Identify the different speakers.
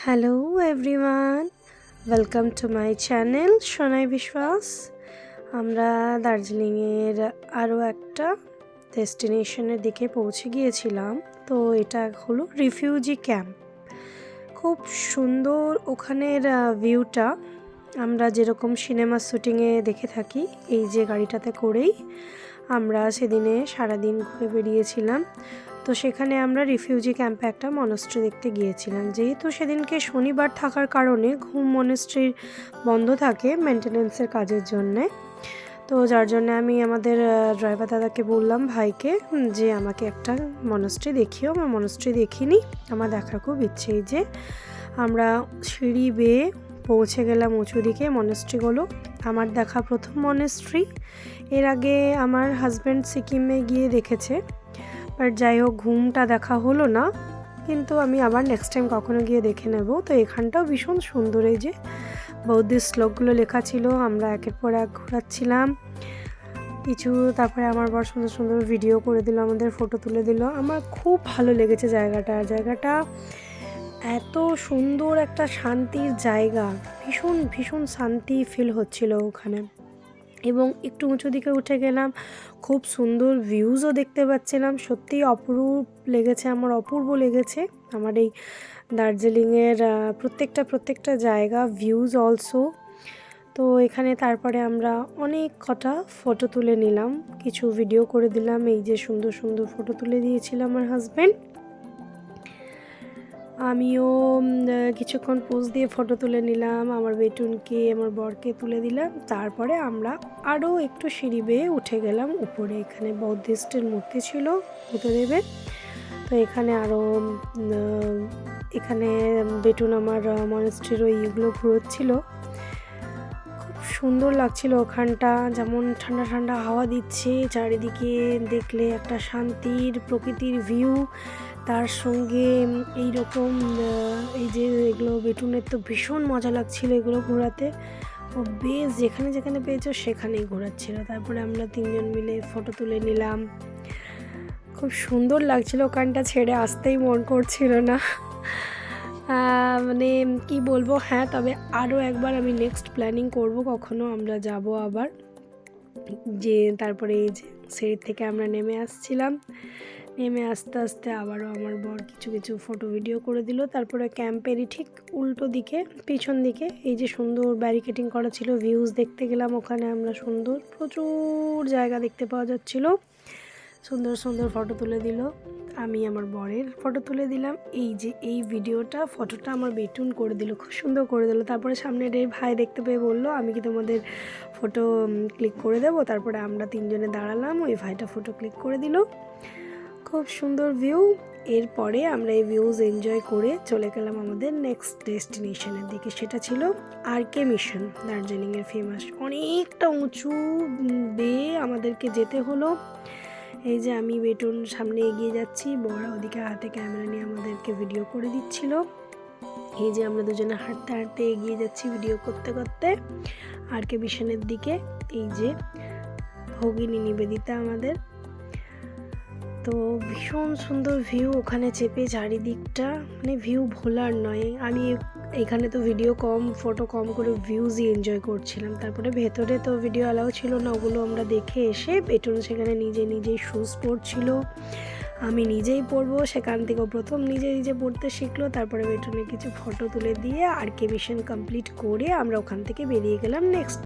Speaker 1: Hello everyone, welcome to my channel Sonai বিশ্বাস। আমরা দার্জিলিংয়ের আরও একটা ডেস্টিনেশনের দিকে পৌঁছে গিয়েছিলাম। তো এটা হলো রিফিউজি ক্যাম্প। খুব সুন্দর ওখানের ভিউটা আমরা যেরকম সিনেমা শ্যুটিংয়ে দেখে থাকি। এই যে গাড়িটাতে করেই আমরা সেদিনে সারাদিন ঘুরে বেরিয়েছিলাম। তো সেখানে আমরা রিফিউজি ক্যাম্পে একটা মনস্ট্রি দেখতে গিয়েছিলাম। যেহেতু সেদিনকে শনিবার থাকার কারণে ঘুম মনস্ট্রির বন্ধ থাকে মেনটেনেন্সের কাজের জন্যে। তো যার জন্য আমি আমাদের ড্রাইভার দাদাকে বললাম, ভাইকে, যে আমাকে একটা মনস্ট্রি দেখিও। আমার মনস্ট্রি দেখিনি, আমার দেখার খুব ইচ্ছে। এই যে আমরা সিঁড়ি বেয়ে পৌঁছে গেলাম উঁচু দিকে মনস্ট্রিগুলো। আমার দেখা প্রথম মনস্ট্রি। এর আগে আমার হাজব্যান্ড সিকিমে গিয়ে দেখেছে, বাট যাই হোক ঘুমটা দেখা হলো না, কিন্তু আমি আবার নেক্সট টাইম কখনো গিয়ে দেখে নেব। তো এখানটাও ভীষণ সুন্দর, এই যে বৌদ্ধিস্ট শ্লোকগুলো লেখা ছিল। আমরা একের পর এক ঘোরাচ্ছিলাম কিছু, তারপরে আমার বড় সুন্দর সুন্দর ভিডিও করে দিল, আমাদের ফটো তুলে দিল। আমার খুব ভালো লেগেছে জায়গাটা এত সুন্দর একটা শান্তির জায়গা, ভীষণ ভীষণ শান্তি ফিল হচ্ছিল ওখানে। এবং একটু উঁচু দিকে উঠে গেলাম, খুব সুন্দর ভিউজও দেখতে পাচ্ছিলাম। সত্যিই অপরূপ লেগেছে, আমার অপূর্ব লেগেছে আমার এই দার্জিলিংয়ের প্রত্যেকটা জায়গা, ভিউজ অলসো। তো এখানে তারপরে আমরা অনেক কটা ফটো তুলে নিলাম, কিছু ভিডিও করে দিলাম। এই যে সুন্দর সুন্দর ফটো তুলে দিয়েছিল আমার হাজব্যান্ড, আমিও কিছুক্ষণ পোজ দিয়ে ফটো তুলে নিলাম। আমার বেটুনকে, আমার বরকে তুলে দিলাম। তারপরে আমরা আরও একটু সিঁড়ি বেয়ে উঠে গেলাম উপরে। এখানে বৌদ্ধিস্টের মূর্তি ছিল বুদ্ধদেবের। তো এখানে আরও এখানে বেটুন আমার মনেস্ট্রির ওইগুলো ঘুরোচ্ছিল। খুব সুন্দর লাগছিল ওখানটা, যেমন ঠান্ডা ঠান্ডা হাওয়া দিচ্ছে চারিদিকে, দেখলে একটা শান্তির প্রকৃতির ভিউ। তার সঙ্গে এই রকম এই যে এগুলো বেটুনের তো ভীষণ মজা লাগছিল এগুলো ঘোরাতে। ও বেশ যেখানে যেখানে পেয়েছো সেখানেই ঘোরাচ্ছিল। তারপরে আমরা তিনজন মিলে ফটো তুলে নিলাম, খুব সুন্দর লাগছিল। ওখানটা ছেড়ে আসতেই মন করছিল না, মানে কি বলবো। হ্যাঁ, তবে আরও একবার আমি নেক্সট প্ল্যানিং করব, কখনো আমরা যাব আবার। যে তারপরে এই যে সিঁড়ি থেকে আমরা নেমে আসছিলাম, নেমে আস্তে আস্তে আবারও আমার বর কিছু ফটো ভিডিও করে দিল। তারপরে ক্যাম্পেরই ঠিক উল্টো দিকে পিছন দিকে এই যে সুন্দর ব্যারিকেডিং করা ছিল, ভিউজ দেখতে গেলাম ওখানে আমরা। সুন্দর প্রচুর জায়গা দেখতে পাওয়া যাচ্ছিল, সুন্দর সুন্দর ফটো তুলে দিল। আমি আমার বরের ফটো তুলে দিলাম। এই যে এই ফটোটা আমার বেটুন করে দিল, খুব সুন্দর করে দিল। তারপরে সামনের এই ভাই দেখতে পেয়ে বললো, আমি কি তোমাদের ফটো ক্লিক করে দেবো? তারপরে আমরা তিনজনে দাঁড়ালাম, ওই ভাইটা ফটো ক্লিক করে দিল। খুব সুন্দর ভিউ। এরপরে আমরা এই ভিউজ এনজয় করে চলে গেলাম আমাদের নেক্সট ডেস্টিনেশনের দিকে। সেটা ছিল আরকে মিশন, দার্জিলিংয়ের ফেমাস। অনেকটা উঁচু বেয়ে আমাদেরকে যেতে হলো। এই যে আমি বেটুন সামনে এগিয়ে যাচ্ছি, বড় ওদিকে হাতে ক্যামেরা নিয়ে আমাদেরকে ভিডিও করে দিচ্ছিল। এই যে আমরা দুজনে হাঁটতে হাঁটতে এগিয়ে যাচ্ছি ভিডিও করতে করতে আরকে মিশনের দিকে। এই যে ভগিনী নিবেদিতা আমাদের। তো ভীষণ সুন্দর ভিউ ওখানে চেপে চারিদিকটা, মানে ভিউ ভোলার নয়। আমি এখানে তো ভিডিও কম, ফটো কম করে ভিউজই এনজয় করছিলাম। তারপরে ভেতরে তো ভিডিও অ্যালাউ ছিল না, ওগুলো আমরা দেখে এসে বেটুন সেখানে নিজেই শুজ পরছিল, আমি নিজেই পরবো। সেখান থেকে প্রথম নিজে পড়তে শিখলো। তারপরে বেটুনে কিছু ফটো তুলে দিয়ে আরকে মিশন কমপ্লিট করে আমরা ওখান থেকে বেরিয়ে গেলাম নেক্সট